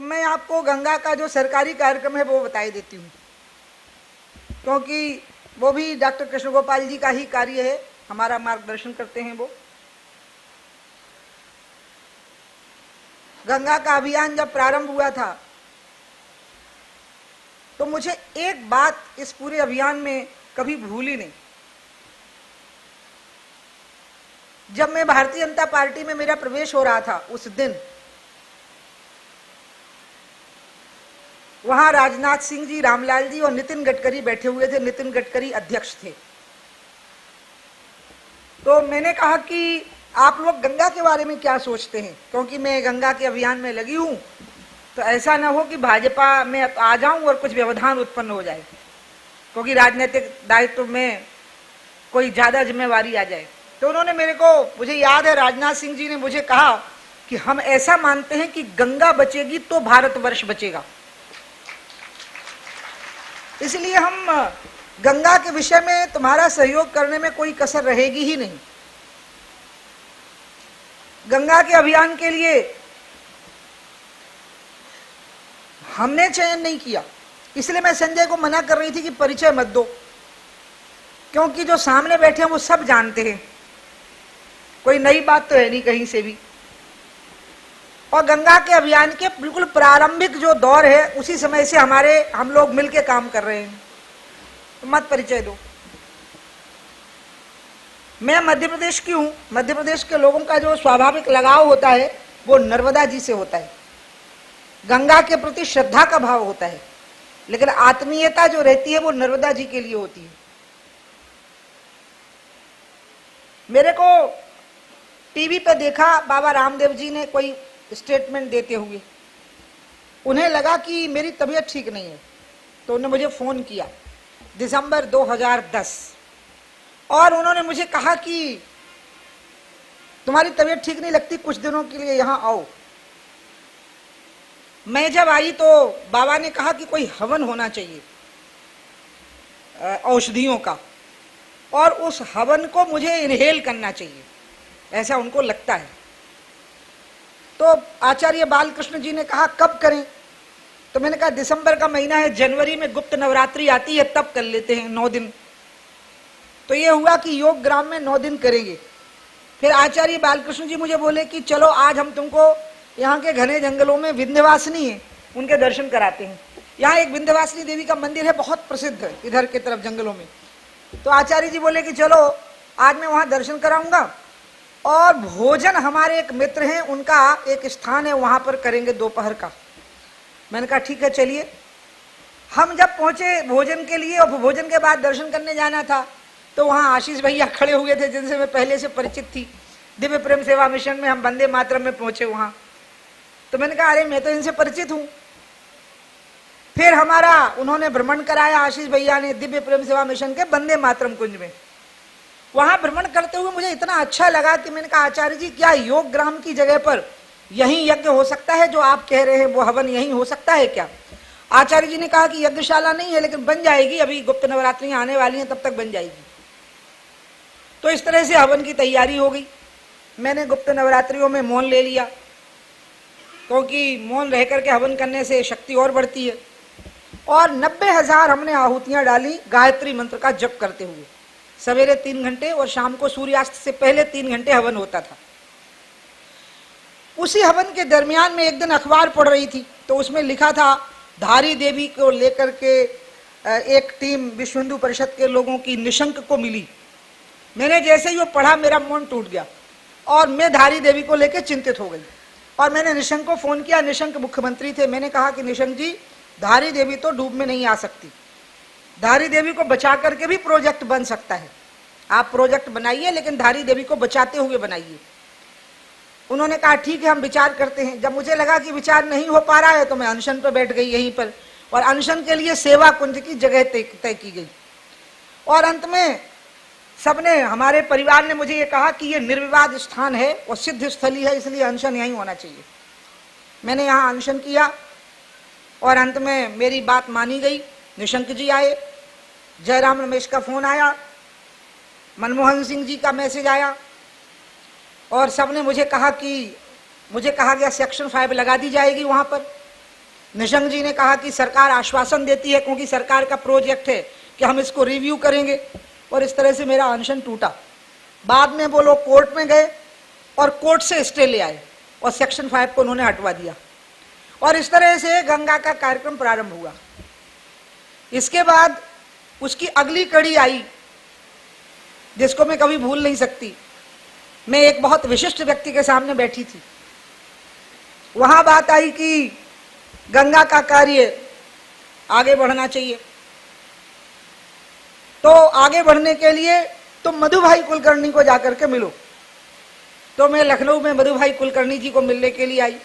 मैं आपको गंगा का जो सरकारी कार्यक्रम है वो बताई देती हूँ, क्योंकि वो भी डॉक्टर कृष्ण गोपाल जी का ही कार्य है, हमारा मार्गदर्शन करते हैं वो। गंगा का अभियान जब प्रारंभ हुआ था तो मुझे एक बात इस पूरे अभियान में कभी भूली नहीं। जब मैं भारतीय जनता पार्टी में मेरा प्रवेश हो रहा था उस दिन वहां राजनाथ सिंह जी, रामलाल जी और नितिन गडकरी बैठे हुए थे। नितिन गडकरी अध्यक्ष थे। तो मैंने कहा कि आप लोग गंगा के बारे में क्या सोचते हैं, क्योंकि मैं गंगा के अभियान में लगी हूं, तो ऐसा ना हो कि भाजपा में आ जाऊं और कुछ व्यवधान उत्पन्न हो जाए, क्योंकि राजनीतिक दायित्व में कोई ज्यादा जिम्मेवारी आ जाए। तो उन्होंने मुझे याद है राजनाथ सिंह जी ने मुझे कहा कि हम ऐसा मानते हैं कि गंगा बचेगी तो भारतवर्ष बचेगा, इसलिए हम गंगा के विषय में तुम्हारा सहयोग करने में कोई कसर रहेगी ही नहीं। गंगा के अभियान के लिए हमने चयन नहीं किया, इसलिए मैं संजय को मना कर रही थी कि परिचय मत दो, क्योंकि जो सामने बैठे हैं वो सब जानते हैं, कोई नई बात तो है नहीं कहीं से भी। और गंगा के अभियान के बिल्कुल प्रारंभिक जो दौर है उसी समय से हम लोग मिलके काम कर रहे हैं, तो मत परिचय दो। मैं मध्य प्रदेश की हूं। मध्य प्रदेश के लोगों का जो स्वाभाविक लगाव होता है वो नर्मदा जी से होता है, गंगा के प्रति श्रद्धा का भाव होता है, लेकिन आत्मीयता जो रहती है वो नर्मदा जी के लिए होती है। मेरे को टीवी पे देखा बाबा रामदेव जी ने कोई स्टेटमेंट देते हुए, उन्हें लगा कि मेरी तबीयत ठीक नहीं है, तो उन्होंने मुझे फोन किया दिसंबर 2010 और उन्होंने मुझे कहा कि तुम्हारी तबीयत ठीक नहीं लगती, कुछ दिनों के लिए यहां आओ। मैं जब आई तो बाबा ने कहा कि कोई हवन होना चाहिए औषधियों का, और उस हवन को मुझे इनहेल करना चाहिए, ऐसा उनको लगता है। तो आचार्य बालकृष्ण जी ने कहा कब करें, तो मैंने कहा दिसंबर का महीना है, जनवरी में गुप्त नवरात्रि आती है, तब कर लेते हैं 9 दिन। तो ये हुआ कि योग ग्राम में 9 दिन करेंगे। फिर आचार्य बालकृष्ण जी मुझे बोले कि चलो आज हम तुमको यहाँ के घने जंगलों में विंध्यवासिनी है उनके दर्शन कराते हैं। यहाँ एक विंध्यवासिनी देवी का मंदिर है, बहुत प्रसिद्ध है इधर के तरफ जंगलों में। तो आचार्य जी बोले कि चलो आज मैं वहाँ दर्शन कराऊंगा, और भोजन हमारे एक मित्र हैं, उनका एक स्थान है, वहाँ पर करेंगे दोपहर का। मैंने कहा ठीक है चलिए। हम जब पहुँचे भोजन के लिए, और भोजन के बाद दर्शन करने जाना था, तो वहाँ आशीष भैया खड़े हुए थे जिनसे मैं पहले से परिचित थी। दिव्य प्रेम सेवा मिशन में हम वंदे मातरम में पहुँचे वहाँ, तो मैंने कहा अरे मैं तो इनसे परिचित हूँ। फिर उन्होंने भ्रमण कराया आशीष भैया ने दिव्य प्रेम सेवा मिशन के वंदे मातरम कुंज में। वहां भ्रमण करते हुए मुझे इतना अच्छा लगा कि मैंने कहा आचार्य जी क्या योग ग्राम की जगह पर यही यज्ञ हो सकता है, जो आप कह रहे हैं वो हवन यही हो सकता है क्या? आचार्य जी ने कहा कि यज्ञशाला नहीं है लेकिन बन जाएगी, अभी गुप्त नवरात्रियां आने वाली हैं, तब तक बन जाएगी। तो इस तरह से हवन की तैयारी हो गई। मैंने गुप्त नवरात्रियों में मौन ले लिया, क्योंकि मौन रह करके हवन करने से शक्ति और बढ़ती है। और 90,000 हमने आहुतियां डाली गायत्री मंत्र का जप करते हुए। सवेरे 3 घंटे और शाम को सूर्यास्त से पहले 3 घंटे हवन होता था। उसी हवन के दरमियान में एक दिन अखबार पढ़ रही थी, तो उसमें लिखा था धारी देवी को लेकर के एक टीम विश्व हिंदू परिषद के लोगों की निशंक को मिली। मैंने जैसे ही वो पढ़ा मेरा मन टूट गया और मैं धारी देवी को लेकर चिंतित हो गई। और मैंने निशंक को फोन किया, निशंक मुख्यमंत्री थे। मैंने कहा कि निशंक जी, धारी देवी तो डूब में नहीं आ सकती, धारी देवी को बचा करके भी प्रोजेक्ट बन सकता है, आप प्रोजेक्ट बनाइए लेकिन धारी देवी को बचाते हुए बनाइए। उन्होंने कहा ठीक है हम विचार करते हैं। जब मुझे लगा कि विचार नहीं हो पा रहा है तो मैं अनशन पर बैठ गई यहीं पर, और अनशन के लिए सेवा कुंज की जगह तय की गई। और अंत में सबने, हमारे परिवार ने मुझे ये कहा कि ये निर्विवाद स्थान है और सिद्ध स्थली है, इसलिए अनशन यहीं होना चाहिए। मैंने यहाँ अनशन किया और अंत में मेरी बात मानी गई। निशंक जी आए, जयराम रमेश का फोन आया, मनमोहन सिंह जी का मैसेज आया, और सबने मुझे कहा कि मुझे कहा गया सेक्शन 5 लगा दी जाएगी वहाँ पर, निशंक जी ने कहा कि सरकार आश्वासन देती है क्योंकि सरकार का प्रोजेक्ट है कि हम इसको रिव्यू करेंगे, और इस तरह से मेरा अनशन टूटा। बाद में वो लोग कोर्ट में गए और कोर्ट से स्टे ले आए और सेक्शन 5 को उन्होंने हटवा दिया, और इस तरह से गंगा का कार्यक्रम प्रारंभ हुआ। इसके बाद उसकी अगली कड़ी आई जिसको मैं कभी भूल नहीं सकती। मैं एक बहुत विशिष्ट व्यक्ति के सामने बैठी थी, वहां बात आई कि गंगा का कार्य आगे बढ़ना चाहिए, तो आगे बढ़ने के लिए तुम मधु भाई कुलकर्णी को जाकर के मिलो। तो मैं लखनऊ में मधु भाई कुलकर्णी जी को मिलने के लिए आई।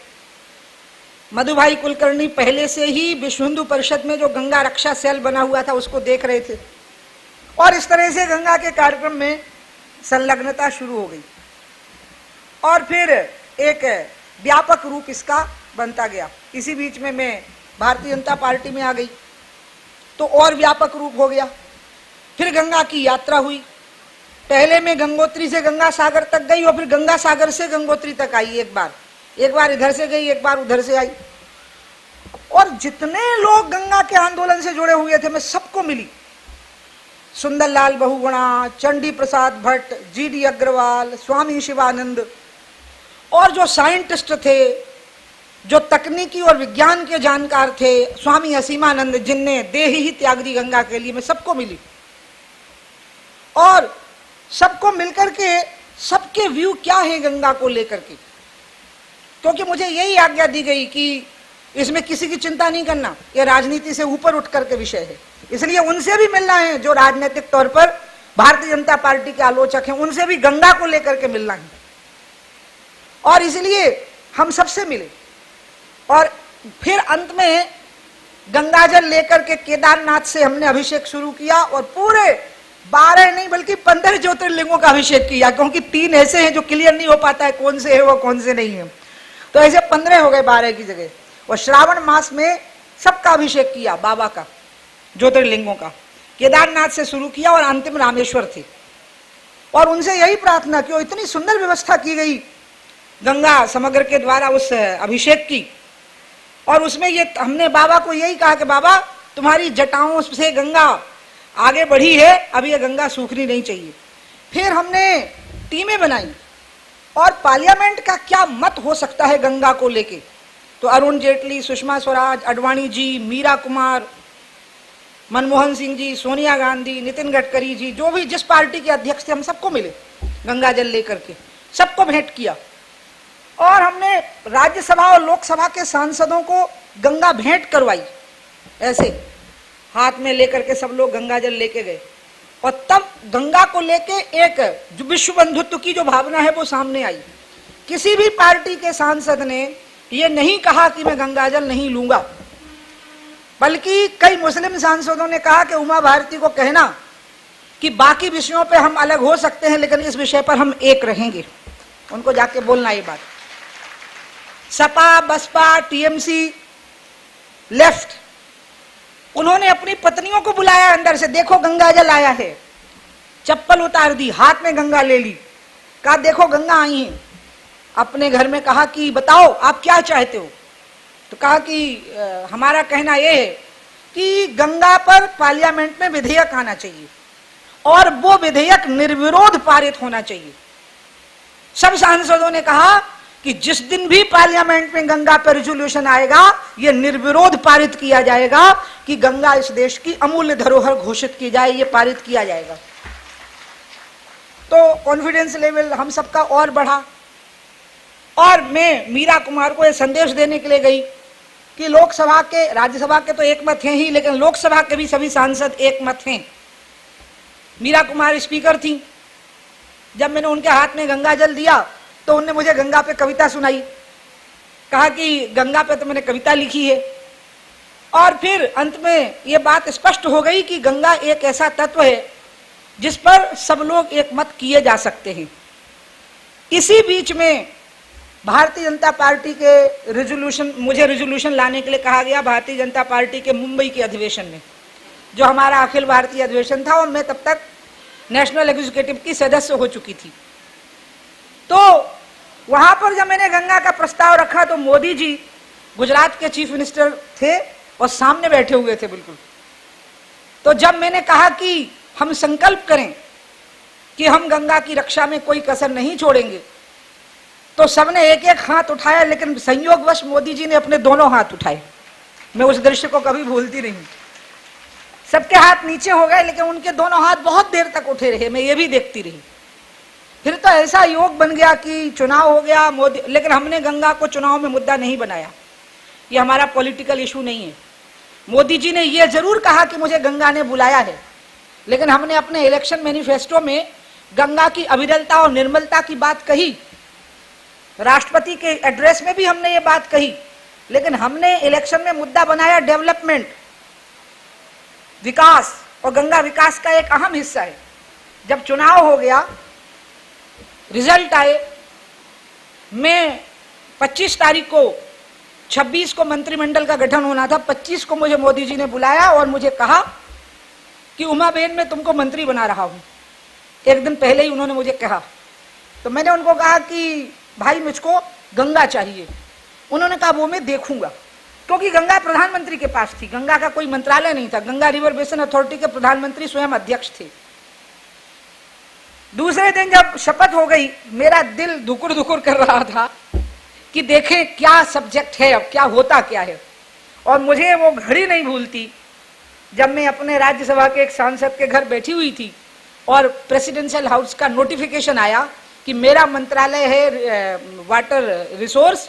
मधु भाई कुलकर्णी पहले से ही विश्व हिंदू परिषद में जो गंगा रक्षा सेल बना हुआ था उसको देख रहे थे, और इस तरह से गंगा के कार्यक्रम में संलग्नता शुरू हो गई, और फिर एक व्यापक रूप इसका बनता गया। इसी बीच में मैं भारतीय जनता पार्टी में आ गई, तो और व्यापक रूप हो गया। फिर गंगा की यात्रा हुई। पहले मैं गंगोत्री से गंगा सागर तक गई, और फिर गंगा सागर से गंगोत्री तक आई। एक बार इधर से गई, एक बार उधर से आई, और जितने लोग गंगा के आंदोलन से जुड़े हुए थे मैं सबको मिली। सुंदरलाल बहुगुणा, चंडी प्रसाद भट्ट, GD अग्रवाल, स्वामी शिवानंद, और जो साइंटिस्ट थे, जो तकनीकी और विज्ञान के जानकार थे, स्वामी असीमानंद, जिनने देह ही त्याग दी गंगा के लिए, मैं सबको मिली। और सबको मिलकर के सबके व्यू क्या है गंगा को लेकर के, क्योंकि मुझे यही आज्ञा दी गई कि इसमें किसी की चिंता नहीं करना, यह राजनीति से ऊपर उठ करके विषय है। इसलिए उनसे भी मिलना है जो राजनीतिक तौर पर भारतीय जनता पार्टी के आलोचक हैं, उनसे भी गंगा को लेकर के मिलना है। और इसलिए हम सबसे मिले, और फिर अंत में गंगाजल लेकर के केदारनाथ से हमने अभिषेक शुरू किया, और पूरे 12 नहीं बल्कि 15 ज्योतिर्लिंगों का अभिषेक किया, क्योंकि 3 ऐसे हैं जो क्लियर नहीं हो पाता है कौन से है वो कौन से नहीं है, तो ऐसे 15 हो गए 12 की जगह। और श्रावण मास में सबका अभिषेक किया, बाबा का, ज्योतिर्लिंगों का। केदारनाथ से शुरू किया और अंतिम रामेश्वर थे, और उनसे यही प्रार्थना कि इतनी सुंदर व्यवस्था की गई गंगा समग्र के द्वारा उस अभिषेक की, और उसमें ये हमने बाबा को यही कहा कि बाबा तुम्हारी जटाओं से गंगा आगे बढ़ी है, अब ये गंगा सूखनी नहीं चाहिए। फिर हमने टीमें बनाई, और पार्लियामेंट का क्या मत हो सकता है गंगा को लेके, तो अरुण जेटली, सुषमा स्वराज, अडवाणी जी, मीरा कुमार, मनमोहन सिंह जी, सोनिया गांधी, नितिन गडकरी जी, जो भी जिस पार्टी के अध्यक्ष थे, हम सबको मिले गंगा जल लेकर के, सबको भेंट किया। और हमने राज्यसभा और लोकसभा के सांसदों को गंगा भेंट करवाई, ऐसे हाथ में लेकर के सब लोग गंगा जल लेके गए, और तब गंगा को लेके एक जो विश्व बंधुत्व की जो भावना है वो सामने आई। किसी भी पार्टी के सांसद ने ये नहीं कहा कि मैं गंगा जल नहीं लूंगा, बल्कि कई मुस्लिम सांसदों ने कहा कि उमा भारती को कहना कि बाकी विषयों पे हम अलग हो सकते हैं लेकिन इस विषय पर हम एक रहेंगे, उनको जाके बोलना ये बात। सपा, बसपा, टीएमसी, लेफ्ट, उन्होंने अपनी पत्नियों को बुलाया अंदर से, देखो गंगा जल आया है, चप्पल उतार दी, हाथ में गंगा ले ली, कहा देखो गंगा आई है। अपने घर में कहा कि बताओ आप क्या चाहते हो, तो कहा कि हमारा कहना यह है कि गंगा पर पार्लियामेंट में विधेयक आना चाहिए, और वो विधेयक निर्विरोध पारित होना चाहिए। सब सांसदों ने कहा कि जिस दिन भी पार्लियामेंट में गंगा पर रेजोल्यूशन आएगा, यह निर्विरोध पारित किया जाएगा कि गंगा इस देश की अमूल्य धरोहर घोषित की जाए, ये पारित किया जाएगा। तो कॉन्फिडेंस लेवल हम सबका और बढ़ा, और मैं मीरा कुमार को यह संदेश देने के लिए गई कि लोकसभा के, राज्यसभा के तो एक मत हैं ही, लेकिन लोकसभा के भी सभी सांसद एक मत हैं। मीरा कुमार स्पीकर थी। जब मैंने उनके हाथ में गंगा जल दिया तो उन्होंने मुझे गंगा पे कविता सुनाई, कहा कि गंगा पे तो मैंने कविता लिखी है। और फिर अंत में ये बात स्पष्ट हो गई कि गंगा एक ऐसा तत्व है जिस पर सब लोग एक मत किए जा सकते हैं। इसी बीच में भारतीय जनता पार्टी के रेजोल्यूशन, मुझे रेजोल्यूशन लाने के लिए कहा गया भारतीय जनता पार्टी के मुंबई के अधिवेशन में, जो हमारा अखिल भारतीय अधिवेशन था, और मैं तब तक नेशनल एग्जीक्यूटिव की सदस्य हो चुकी थी। तो वहां पर जब मैंने गंगा का प्रस्ताव रखा तो मोदी जी गुजरात के चीफ मिनिस्टर थे और सामने बैठे हुए थे बिल्कुल। तो जब मैंने कहा कि हम संकल्प करें कि हम गंगा की रक्षा में कोई कसर नहीं छोड़ेंगे, तो सबने एक एक हाथ उठाया, लेकिन संयोगवश मोदी जी ने अपने दोनों हाथ उठाए। मैं उस दृश्य को कभी भूलती नहीं। सबके हाथ नीचे हो गए, लेकिन उनके दोनों हाथ बहुत देर तक उठे रहे, मैं ये भी देखती रही। फिर तो ऐसा योग बन गया कि चुनाव हो गया, मोदी, लेकिन हमने गंगा को चुनाव में मुद्दा नहीं बनाया। ये हमारा पॉलिटिकल इशू नहीं है। मोदी जी ने ये जरूर कहा कि मुझे गंगा ने बुलाया है, लेकिन हमने अपने इलेक्शन मैनिफेस्टो में गंगा की अविरलता और निर्मलता की बात कही। राष्ट्रपति के एड्रेस में भी हमने ये बात कही, लेकिन हमने इलेक्शन में मुद्दा बनाया डेवलपमेंट, विकास, और गंगा विकास का एक अहम हिस्सा है। जब चुनाव हो गया, रिजल्ट आए, मैं 25 तारीख को, 26 को मंत्रिमंडल का गठन होना था, 25 को मुझे मोदी जी ने बुलाया और मुझे कहा कि उमा बेन मैं तुमको मंत्री बना रहा हूं। एक दिन पहले ही उन्होंने मुझे कहा। तो मैंने उनको कहा कि भाई मुझको गंगा चाहिए। उन्होंने कहा वो मैं देखूंगा, क्योंकि गंगा प्रधानमंत्री के पास थी, गंगा का कोई मंत्रालय नहीं था। गंगा रिवर बेसिन अथॉरिटी के प्रधानमंत्री स्वयं अध्यक्ष थे। दूसरे दिन जब शपथ हो गई, मेरा दिल धुकुर धुकुर कर रहा था कि देखें क्या सब्जेक्ट है, अब क्या होता क्या है। और मुझे वो घड़ी नहीं भूलती जब मैं अपने राज्यसभा के एक सांसद के घर बैठी हुई थी और प्रेसिडेंशियल हाउस का नोटिफिकेशन आया कि मेरा मंत्रालय है water resource,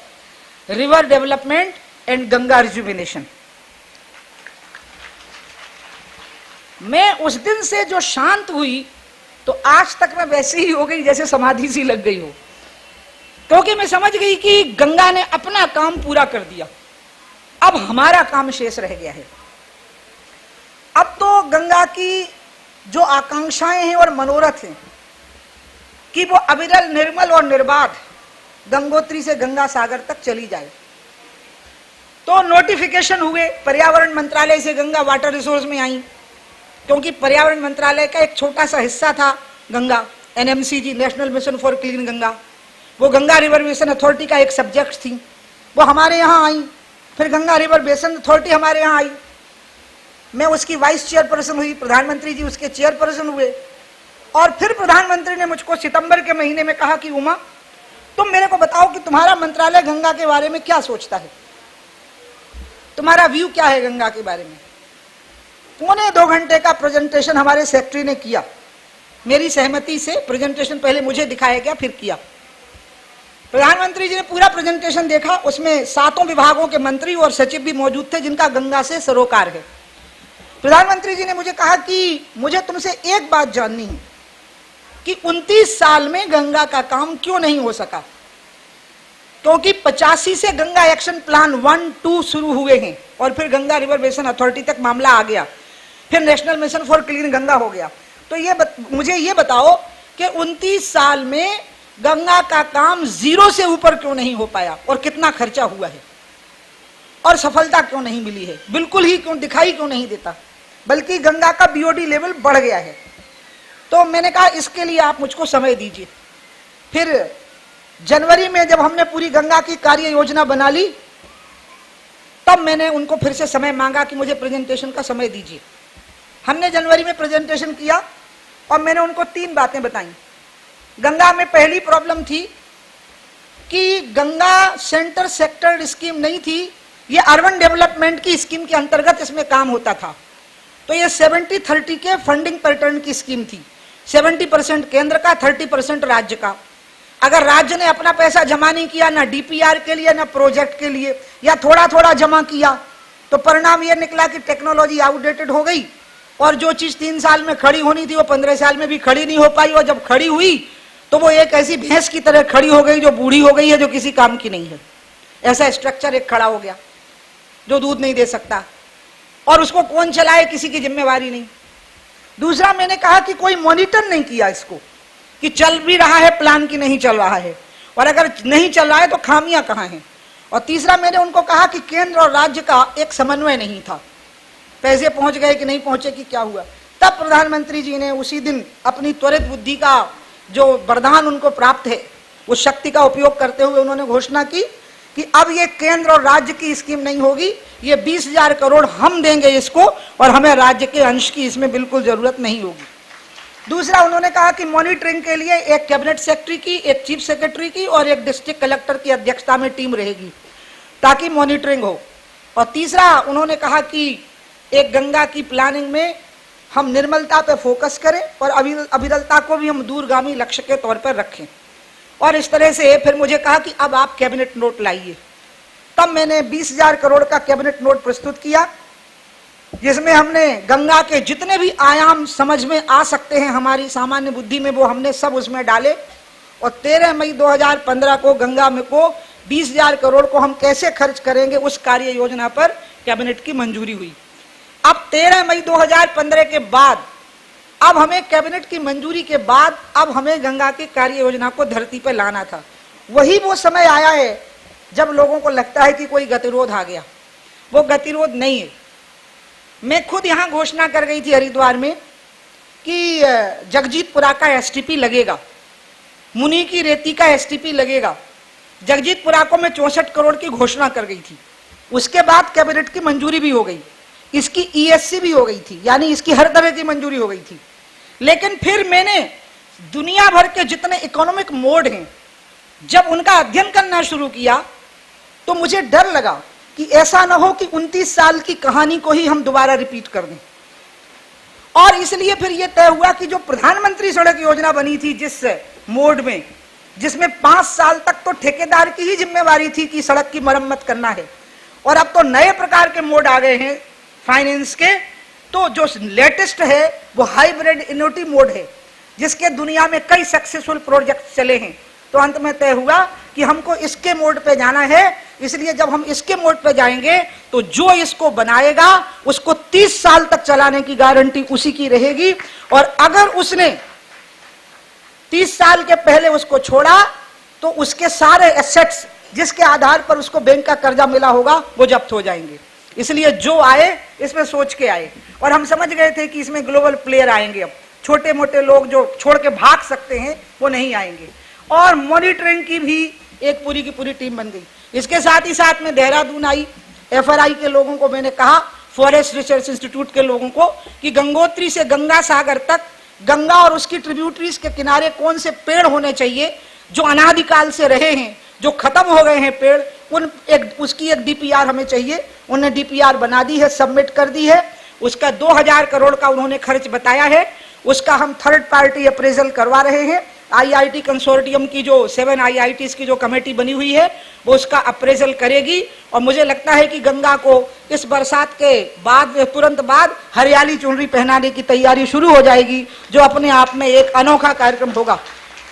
river development and Ganga rejuvenation. मैं उस दिन से जो शांत हुई, तो आज तक मैं वैसे ही हो गई जैसे समाधि सी लग गई हो, क्योंकि मैं समझ गई कि गंगा ने अपना काम पूरा कर दिया, अब हमारा काम शेष रह गया है। अब तो गंगा की जो आकांक्षाएं हैं और मनोरथ हैं कि वो अविरल, निर्मल और निर्बाध गंगोत्री से गंगा सागर तक चली जाए। तो नोटिफिकेशन हुए, पर्यावरण मंत्रालय से गंगा वाटर रिसोर्स में आई, क्योंकि पर्यावरण मंत्रालय का एक छोटा सा हिस्सा था Ganga, NMCG, national mission for clean Ganga, वो गंगा रिवर बेसिन अथॉरिटी का एक सब्जेक्ट थी, वो हमारे यहाँ आई। फिर गंगा रिवर बेसिन अथॉरिटी हमारे यहाँ आई, मैं उसकी वाइस चेयरपर्सन हुई, प्रधानमंत्री जी उसके चेयरपर्सन हुए। और फिर प्रधानमंत्री ने मुझको सितंबर के महीने में कहा कि उमा, तुम मेरे को बताओ कि तुम्हारा मंत्रालय गंगा के बारे में क्या सोचता है, तुम्हारा व्यू क्या है गंगा के बारे में। 1.25 घंटे का प्रेजेंटेशन हमारे सेक्रेटरी ने किया, मेरी सहमति से प्रेजेंटेशन पहले मुझे दिखाया गया, फिर किया। प्रधानमंत्री जी ने पूरा प्रेजेंटेशन देखा, उसमें 7 विभागों के मंत्री और सचिव भी मौजूद थे जिनका गंगा से सरोकार है। प्रधानमंत्री जी ने मुझे कहा कि मुझे तुमसे एक बात जाननी है कि 29 साल में गंगा का काम क्यों नहीं हो सका, क्योंकि 85 से गंगा एक्शन प्लान 1-2 शुरू हुए हैं और फिर गंगा रिवर बेसिन अथॉरिटी तक मामला आ गया, फिर national mission for clean Ganga हो गया। तो मुझे ये बताओ कि 29 साल में गंगा का काम 0 से ऊपर क्यों नहीं हो पाया और कितना खर्चा हुआ है और सफलता क्यों नहीं मिली है, बिल्कुल ही क्यों दिखाई क्यों नहीं देता, बल्कि गंगा का BOD लेवल बढ़ गया है। तो मैंने कहा इसके लिए आप मुझको समय दीजिए। फिर जनवरी में जब हमने पूरी गंगा की कार्य योजना बना ली, तब मैंने उनको फिर से समय मांगा कि मुझे प्रेजेंटेशन का समय दीजिए। हमने जनवरी में प्रेजेंटेशन किया और मैंने उनको 3 बातें बताई। गंगा में पहली प्रॉब्लम थी कि गंगा सेंटर सेक्टर स्कीम नहीं थी, ये अर्बन डेवलपमेंट की स्कीम के अंतर्गत इसमें काम होता था। तो ये 70-30 के फंडिंग पैटर्न की स्कीम थी, 70% केंद्र का, 30% राज्य का। अगर राज्य ने अपना पैसा जमा नहीं किया, ना DPR के लिए ना प्रोजेक्ट के लिए, या थोड़ा थोड़ा जमा किया, तो परिणाम ये निकला कि टेक्नोलॉजी आउटडेटेड हो गई और जो चीज 3 साल में खड़ी होनी थी वो 15 साल में भी खड़ी नहीं हो पाई, और जब खड़ी हुई तो वो एक ऐसी भैंस की तरह खड़ी हो गई जो बूढ़ी हो गई है, जो किसी काम की नहीं है। ऐसा स्ट्रक्चर एक खड़ा हो गया जो दूध नहीं दे सकता, और उसको कौन चलाए किसी की जिम्मेवारी नहीं। दूसरा, मैंने कहा कि कोई मॉनिटर नहीं किया इसको कि चल भी रहा है प्लान की नहीं चल रहा है, और अगर नहीं चल रहा है तो खामियां कहाँ हैं। और तीसरा, मैंने उनको कहा कि केंद्र और राज्य का एक समन्वय नहीं था, पैसे पहुंच गए कि नहीं पहुंचे कि क्या हुआ। तब प्रधानमंत्री जी ने उसी दिन अपनी त्वरित बुद्धि का जो वरदान उनको प्राप्त है, उस शक्ति का उपयोग करते हुए उन्होंने घोषणा की कि अब ये केंद्र और राज्य की स्कीम नहीं होगी, ये 20,000 करोड़ हम देंगे इसको और हमें राज्य के अंश की इसमें बिल्कुल जरूरत नहीं होगी। दूसरा, उन्होंने कहा कि मॉनिटरिंग के लिए एक कैबिनेट सेक्रेटरी की, एक चीफ सेक्रेटरी की और एक डिस्ट्रिक्ट कलेक्टर की अध्यक्षता में टीम रहेगी ताकि मॉनिटरिंग हो। और तीसरा, उन्होंने कहा कि एक गंगा की प्लानिंग में हम निर्मलता पे फोकस करें और अविरलता को भी हम दूरगामी लक्ष्य के तौर पर रखें। और इस तरह से फिर मुझे कहा कि अब आप कैबिनेट नोट लाइए। तब मैंने 20,000 करोड़ का कैबिनेट नोट प्रस्तुत किया, जिसमें हमने गंगा के जितने भी आयाम समझ में आ सकते हैं हमारी सामान्य बुद्धि में, वो हमने सब उसमें डाले। और 13 मई 2015 को गंगा में को 20,000 करोड़ को हम कैसे खर्च करेंगे उस कार्य योजना पर कैबिनेट की मंजूरी हुई। अब 13 मई 2015 के बाद, अब हमें कैबिनेट की मंजूरी के बाद अब हमें गंगा की कार्य योजना को धरती पर लाना था। वही वो समय आया है जब लोगों को लगता है कि कोई गतिरोध आ गया। वो गतिरोध नहीं है। मैं खुद यहां घोषणा कर गई थी हरिद्वार में कि जगजीतपुरा का एसटीपी लगेगा, मुनि की रेती का एसटीपी लगेगा। जगजीतपुरा को मैं 64 करोड़ की घोषणा कर गई थी। उसके बाद कैबिनेट की मंजूरी भी हो गई, इसकी ईएससी भी हो गई थी, यानी इसकी हर तरह की मंजूरी हो गई थी। लेकिन फिर मैंने दुनिया भर के जितने इकोनॉमिक मोड हैं, जब उनका अध्ययन करना शुरू किया तो मुझे डर लगा कि ऐसा ना हो कि 29 साल की कहानी को ही हम दोबारा रिपीट कर दें। और इसलिए फिर यह तय हुआ कि जो प्रधानमंत्री सड़क योजना बनी थी जिस मोड में, जिसमें 5 साल तक तो ठेकेदार की ही जिम्मेवारी थी कि सड़क की मरम्मत करना है, और अब तो नए प्रकार के मोड आ गए हैं फाइनेंस के, तो जो लेटेस्ट है वो हाइब्रिड इन्वेंटरी मोड है, जिसके दुनिया में कई सक्सेसफुल प्रोजेक्ट चले हैं। तो अंत में तय हुआ कि हमको इसके मोड पे जाना है। इसलिए जब हम इसके मोड पे जाएंगे तो जो इसको बनाएगा उसको 30 साल तक चलाने की गारंटी उसी की रहेगी, और अगर उसने 30 साल के पहले उसको छोड़ा तो उसके सारे एसेट्स जिसके आधार पर उसको बैंक का कर्जा मिला होगा वो जब्त हो जाएंगे। इसलिए जो आए इसमें सोच के आए, और हम समझ गए थे कि इसमें ग्लोबल प्लेयर आएंगे। अब छोटे मोटे लोग जो छोड़ के भाग सकते हैं वो नहीं आएंगे। और मॉनिटरिंग की भी एक पूरी की पूरी टीम बन गई। इसके साथ ही साथ में देहरादून आई, एफआरआई के लोगों को मैंने कहा, फॉरेस्ट रिसर्च इंस्टीट्यूट के लोगों को, कि गंगोत्री से गंगा सागर तक गंगा और उसकी ट्रिब्यूटरीज के किनारे कौन से पेड़ होने चाहिए जो अनादिकाल से रहे हैं, जो खत्म हो गए हैं पेड़, उसकी एक डीपीआर हमें चाहिए। उन्होंने डीपीआर बना दी है, सबमिट कर दी है। उसका 2000 करोड़ का उन्होंने खर्च बताया है। उसका हम थर्ड पार्टी अप्रेजल करवा रहे हैं। आईआईटी कंसोर्टियम की जो 7 आईआईटीज की जो कमेटी बनी हुई है वो उसका अप्रेजल करेगी, और मुझे लगता है कि गंगा को इस बरसात के बाद तुरंत बाद हरियाली चुनरी पहनाने की तैयारी शुरू हो जाएगी, जो अपने आप में एक अनोखा कार्यक्रम होगा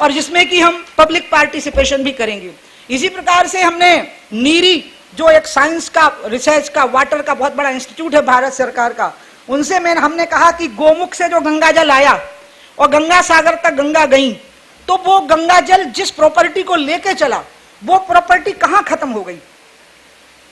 और जिसमें कि हम पब्लिक पार्टिसिपेशन भी करेंगे। इसी प्रकार से हमने नीरी, जो एक साइंस का, रिसर्च का, वाटर का बहुत बड़ा इंस्टीट्यूट है भारत सरकार का, उनसे हमने कहा कि गोमुख से जो गंगा जल आया और गंगा सागर तक गंगा गई, तो वो गंगा जल जिस प्रॉपर्टी को लेके चला वो प्रॉपर्टी कहां खत्म हो गई,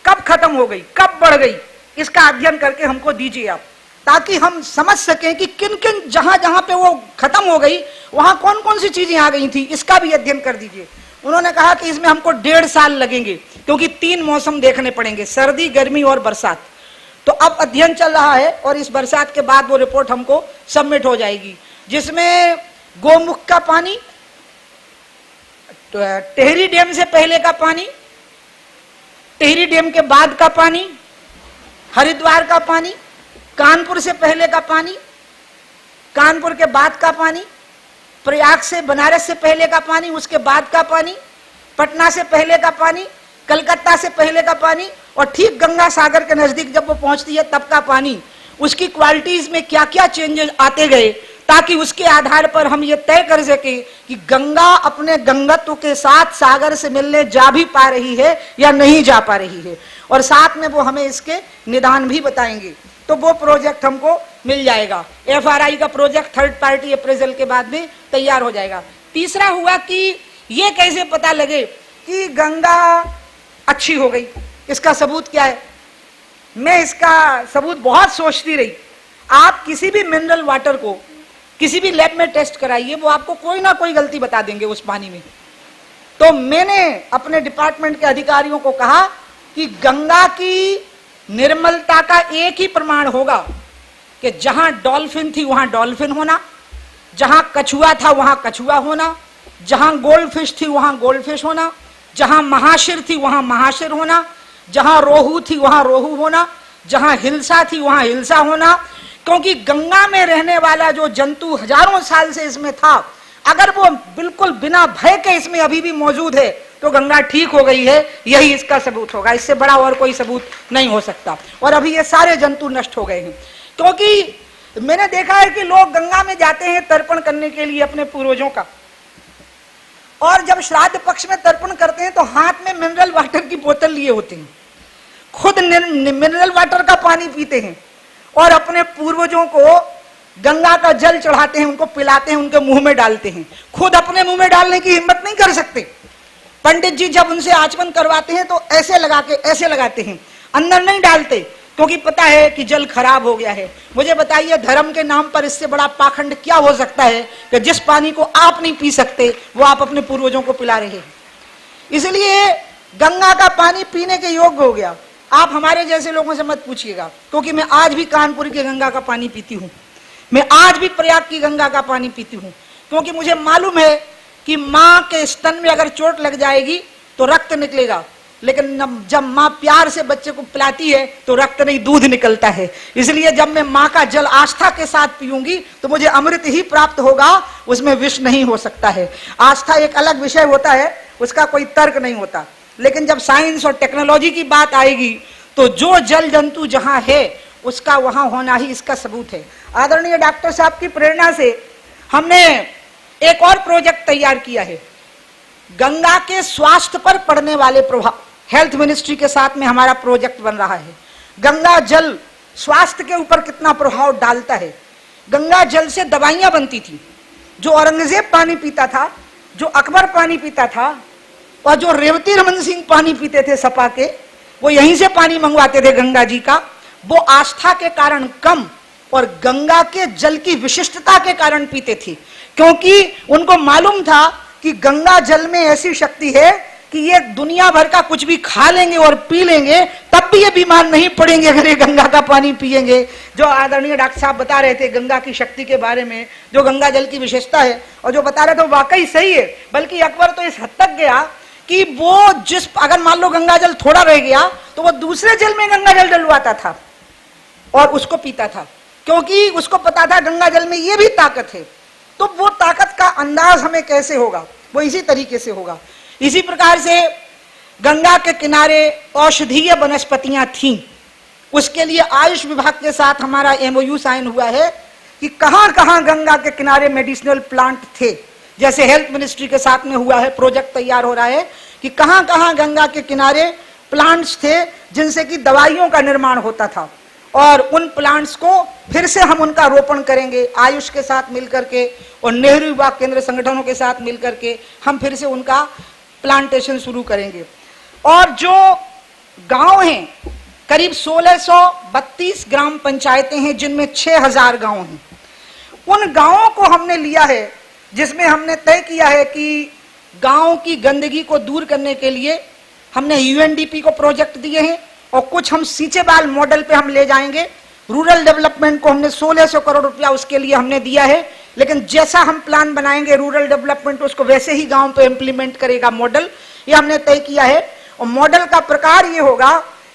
कब खत्म हो गई, कब बढ़ गई, इसका अध्ययन करके हमको दीजिए आप, ताकि हम समझ सकें कि किन किन जहां जहां पे वो खत्म हो गई वहां कौन कौन सी चीजें आ गई थी, इसका भी अध्ययन कर दीजिए। उन्होंने कहा कि इसमें हमको 1.5 साल लगेंगे क्योंकि 3 मौसम देखने पड़ेंगे, सर्दी, गर्मी और बरसात। तो अब अध्ययन चल रहा है और इस बरसात के बाद वो रिपोर्ट हमको सबमिट हो जाएगी, जिसमें गोमुख का पानी, टेहरी डैम से पहले का पानी, टेहरी डैम के बाद का पानी, हरिद्वार का पानी, कानपुर से पहले का पानी, कानपुर के बाद का पानी, प्रयाग से बनारस से पहले का पानी, उसके बाद का पानी, पटना से पहले का पानी, कलकत्ता से पहले का पानी, और ठीक गंगा सागर के नजदीक जब वो पहुंचती है तब का पानी, उसकी क्वालिटीज में क्या क्या चेंजेस आते गए, ताकि उसके आधार पर हम ये तय कर सके कि गंगा अपने गंगत्व के साथ सागर से मिलने जा भी पा रही है या नहीं जा पा रही है, और साथ में वो हमें इसके निदान भी बताएंगे। तो वो प्रोजेक्ट हमको मिल जाएगा। एफआरआई का प्रोजेक्ट थर्ड पार्टी अप्रेजल के बाद में तैयार हो जाएगा। तीसरा हुआ कि ये कैसे पता लगे कि गंगा अच्छी हो गई, इसका सबूत क्या है। मैं इसका सबूत बहुत सोचती रही। आप किसी भी मिनरल वाटर को किसी भी लैब में टेस्ट कराइए, वो आपको कोई ना कोई गलती बता देंगे उस पानी में। तो मैंने अपने डिपार्टमेंट के अधिकारियों को कहा कि गंगा की निर्मलता का एक ही प्रमाण होगा कि जहां डॉल्फिन थी वहां डॉल्फिन होना, जहां कछुआ था वहां कछुआ होना, जहां गोल्ड फिश थी वहां गोल्ड फिश होना, जहां महाशिर थी वहां महाशिर होना, जहां रोहू थी वहां रोहू होना, जहां हिल्सा थी वहां हिल्सा होना। क्योंकि गंगा में रहने वाला जो जंतु हजारों साल से इसमें था, अगर वो बिल्कुल बिना भय के इसमें अभी भी मौजूद है तो गंगा ठीक हो गई है, यही इसका सबूत होगा। इससे बड़ा और कोई सबूत नहीं हो सकता। और अभी ये सारे जंतु नष्ट हो गए हैं। क्योंकि मैंने देखा है कि लोग गंगा में जाते हैं तर्पण करने के लिए अपने पूर्वजों का, और जब श्राद्ध पक्ष में तर्पण करते हैं तो हाथ में मिनरल वाटर की बोतल लिए होते हैं, खुद मिनरल वाटर का पानी पीते हैं और अपने पूर्वजों को गंगा का जल चढ़ाते हैं, उनको पिलाते हैं, उनके मुंह में डालते हैं। खुद अपने मुंह में डालने की हिम्मत नहीं कर सकते। पंडित जी जब उनसे आचमन करवाते हैं तो ऐसे लगा के ऐसे लगाते हैं, अंदर नहीं डालते, क्योंकि पता है कि जल खराब हो गया है। मुझे बताइए, धर्म के नाम पर इससे बड़ा पाखंड क्या हो सकता है कि जिस पानी को आप नहीं पी सकते वो आप अपने पूर्वजों को पिला रहे हैं। इसलिए गंगा का पानी पीने के योग्य हो गया। आप हमारे जैसे लोगों से मत पूछिएगा, क्योंकि मैं आज भी कानपुर की गंगा का पानी पीती हूँ, मैं आज भी प्रयाग की गंगा का पानी पीती हूँ, क्योंकि मुझे मालूम है कि माँ के स्तन में अगर चोट लग जाएगी तो रक्त निकलेगा, लेकिन जब माँ प्यार से बच्चे को पिलाती है तो रक्त नहीं दूध निकलता है। इसलिए जब मैं माँ का जल आस्था के साथ पीऊंगी तो मुझे अमृत ही प्राप्त होगा, उसमें विष नहीं हो सकता है। आस्था एक अलग विषय होता है, उसका कोई तर्क नहीं होता। लेकिन जब साइंस और टेक्नोलॉजी की बात आएगी तो जो जल जंतु जहां है उसका वहां होना ही इसका सबूत है। आदरणीय डॉक्टर साहब की प्रेरणा से हमने एक और प्रोजेक्ट तैयार किया है, गंगा के स्वास्थ्य पर पड़ने वाले प्रभाव। हेल्थ मिनिस्ट्री के साथ में हमारा प्रोजेक्ट बन रहा है, गंगा जल स्वास्थ्य के ऊपर कितना प्रभाव डालता है। गंगा जल से दवाइयां बनती थी, जो औरंगजेब पानी पीता था, जो अकबर पानी पीता था, और जो रेवती रमन सिंह पानी पीते थे सपा के, वो यहीं से पानी मंगवाते थे गंगा जी का। वो आस्था के कारण कम और गंगा के जल की विशिष्टता के कारण पीते थे, क्योंकि उनको मालूम था कि गंगा जल में ऐसी शक्ति है कि ये दुनिया भर का कुछ भी खा लेंगे और पी लेंगे तब भी ये बीमार नहीं पड़ेंगे अगर ये गंगा का पानी पिएंगे। जो आदरणीय डॉक्टर साहब बता रहे थे गंगा की शक्ति के बारे में, जो गंगा जल की विशेषता है, और जो बता रहे थे वाकई सही है। बल्कि अकबर तो इस हद तक गया कि वो अगर मान लो गंगा जल थोड़ा रह गया तो वो दूसरे जल में गंगा जल डलवाता था और उसको पीता था, क्योंकि उसको पता था गंगा जल में ये भी ताकत है। तो वो ताकत का अंदाज हमें कैसे होगा, वो इसी तरीके से होगा। इसी प्रकार से गंगा के किनारे औषधीय वनस्पतियां थीं, उसके लिए आयुष विभाग के साथ हमारा एमओयू साइन हुआ है कि कहां कहां गंगा के किनारे मेडिसिनल प्लांट थे। जैसे हेल्थ मिनिस्ट्री के साथ में हुआ है, प्रोजेक्ट तैयार हो रहा है कि कहां कहां गंगा के किनारे प्लांट्स थे जिनसे कि दवाइयों का निर्माण होता था, और उन प्लांट्स को फिर से हम उनका रोपण करेंगे आयुष के साथ मिलकर के और नेहरू युवा केंद्र संगठनों के साथ मिलकर के हम फिर से उनका प्लांटेशन शुरू करेंगे। और जो गांव हैं, करीब 1632 ग्राम पंचायतें हैं जिनमें 6000 गांव हैं, उन गांवों को हमने लिया है, जिसमें हमने तय किया है कि गांव की गंदगी को दूर करने के लिए हमने यूएनडीपी को प्रोजेक्ट दिए हैं, और कुछ हम सींचेबाल मॉडल पे हम ले जाएंगे। रूरल डेवलपमेंट को हमने 1600 करोड़ रुपया उसके लिए हमने दिया है, लेकिन जैसा हम प्लान बनाएंगे रूरल डेवलपमेंट उसको वैसे ही गांव पे इम्प्लीमेंट करेगा मॉडल, ये हमने तय किया है। और मॉडल का प्रकार ये होगा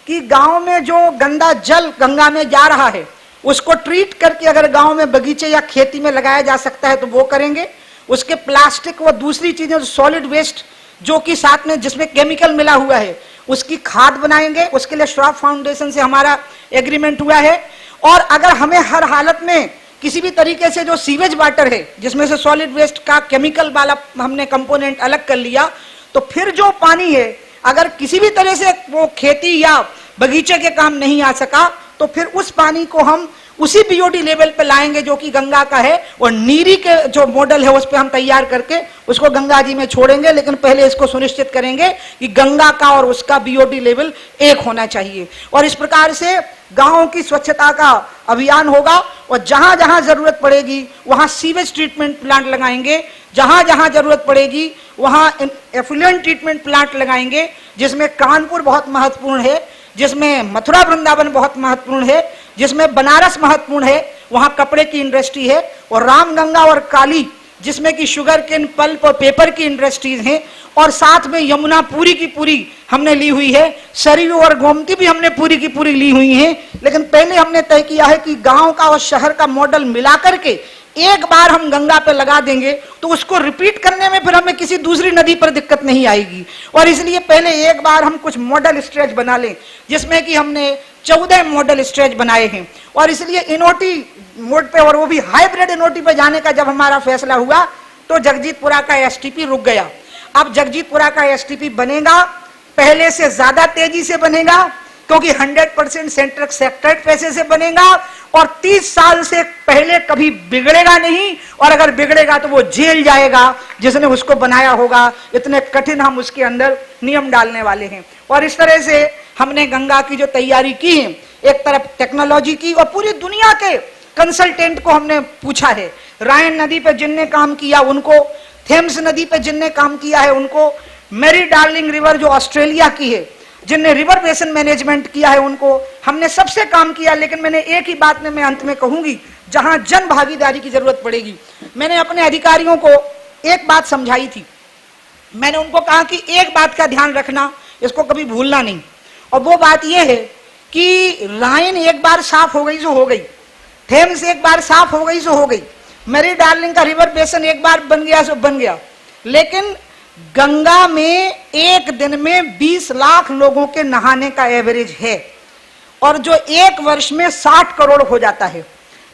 कि गांव में जो गंदा जल गंगा में जा रहा है उसको ट्रीट करके अगर गांव में बगीचे या खेती में लगाया जा सकता है तो वो करेंगे। उसके प्लास्टिक व दूसरी चीजें सॉलिड वेस्ट जो कि साथ में जिसमें केमिकल मिला हुआ है उसकी खाद बनाएंगे। उसके लिए श्रॉफ फाउंडेशन से हमारा एग्रीमेंट हुआ है। और अगर हमें हर हालत में किसी भी तरीके से जो सीवेज वाटर है जिसमें से सॉलिड वेस्ट का केमिकल वाला हमने कंपोनेंट अलग कर लिया, तो फिर जो पानी है अगर किसी भी तरह से वो खेती या बगीचे के काम नहीं आ सका तो फिर उस पानी को हम उसी बीओडी लेवल पे लाएंगे जो कि गंगा का है, और नीरी के जो मॉडल है उस पे हम तैयार करके उसको गंगा जी में छोड़ेंगे। लेकिन पहले इसको सुनिश्चित करेंगे कि गंगा का और उसका बीओडी लेवल एक होना चाहिए। और इस प्रकार से गांवों की स्वच्छता का अभियान होगा और जहां जहां जरूरत पड़ेगी वहां सीवेज ट्रीटमेंट प्लांट लगाएंगे, जहां जहां जरूरत पड़ेगी वहां एफ्लुएंट ट्रीटमेंट प्लांट लगाएंगे, जिसमें कानपुर बहुत महत्वपूर्ण है, जिसमें मथुरा वृंदावन बहुत महत्वपूर्ण है, जिसमें बनारस महत्वपूर्ण है, वहां कपड़े की इंडस्ट्री है, और रामगंगा और काली जिसमें कि शुगर केन, पल्प और पेपर की इंडस्ट्रीज हैं, और साथ में यमुना पूरी की पूरी हमने ली हुई है, सरयू और गोमती भी हमने पूरी की पूरी ली हुई हैं। लेकिन पहले हमने तय किया है कि गांव का और शहर का मॉडल मिलाकर के एक बार हम गंगा पे लगा देंगे तो उसको रिपीट करने में फिर हमें किसी दूसरी नदी पर दिक्कत नहीं आएगी। और इसलिए पहले एक बार हम कुछ मॉडल स्ट्रेच बना लें, जिसमें कि हमने 14 मॉडल स्ट्रेच बनाए हैं। और इसलिए इनोटी मोड पे, और वो भी हाइब्रिड इनोटी पे जाने का जब हमारा फैसला हुआ तो जगजीतपुरा का एसटीपी रुक गया। अब जगजीतपुरा का एसटीपी बनेगा, पहले से ज्यादा तेजी से बनेगा, क्योंकि 100% सेक्टरेट पैसे से बनेगा, और 30 साल से पहले कभी बिगड़ेगा नहीं, और अगर बिगड़ेगा तो वो जेल जाएगा जिसने उसको बनाया होगा। इतने कठिन हम उसके अंदर नियम डालने वाले हैं। और इस तरह से हमने गंगा की जो तैयारी की है, एक तरफ टेक्नोलॉजी की, और पूरी दुनिया के कंसल्टेंट को हमने पूछा है। रायन नदी पे जिनने काम किया उनको, थेम्स नदी पे जिनने काम किया है उनको, मेरी डार्लिंग रिवर जो ऑस्ट्रेलिया की है जिनने रिवर बेसिन मैनेजमेंट किया है उनको, हमने सबसे काम किया। लेकिन मैंने एक ही बात में मैं अंत में कहूंगी, जहां जन भागीदारी की जरूरत पड़ेगी। मैंने अपने अधिकारियों को एक बात समझाई थी, मैंने उनको कहा कि एक बात का ध्यान रखना, इसको कभी भूलना नहीं, और वो बात यह है कि रायन एक बार साफ हो गई सो हो गई, थेम्स एक बार साफ हो गई सो हो गई, मेरी डार्लिंग का रिवर बेसिन एक बार बन गया सो बन गया, लेकिन गंगा में एक दिन में 20 लाख लोगों के नहाने का एवरेज है, और जो एक वर्ष में 60 करोड़ हो जाता है।